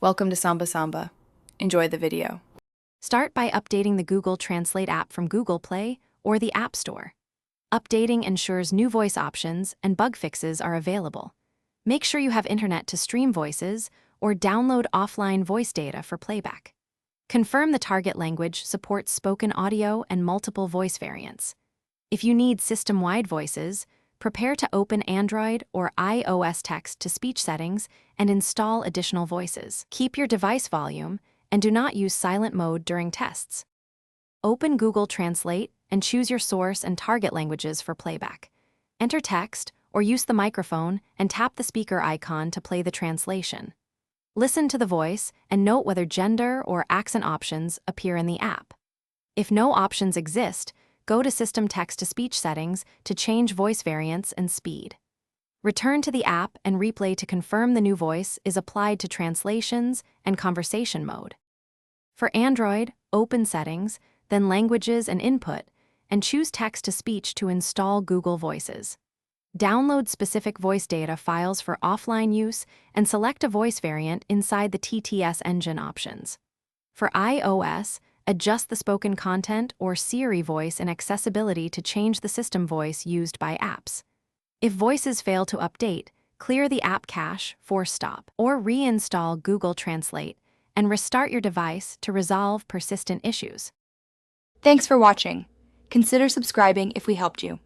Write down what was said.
Welcome to Samba Samba. Enjoy the video. Start by updating the Google Translate app from Google Play or the App Store. Updating ensures new voice options and bug fixes are available. Make sure you have internet to stream voices or download offline voice data for playback. Confirm the target language supports spoken audio and multiple voice variants. If you need system-wide voices, prepare to open Android or iOS text-to-speech settings and install additional voices. Keep your device volume and do not use silent mode during tests. Open Google Translate and choose your source and target languages for playback. Enter text or use the microphone and tap the speaker icon to play the translation. Listen to the voice and note whether gender or accent options appear in the app. If no options exist, go to System Text-to-Speech settings to change voice variants and speed. Return to the app and replay to confirm the new voice is applied to translations and conversation mode. For Android, open Settings, then Languages and Input, and choose Text-to-Speech to install Google Voices. Download specific voice data files for offline use and select a voice variant inside the TTS engine options. For iOS, adjust the spoken content or Siri voice and accessibility to change the system voice used by apps. If voices fail to update, clear the app cache, force stop, or reinstall Google Translate and restart your device to resolve persistent issues. Thanks for watching. Consider subscribing if we helped you.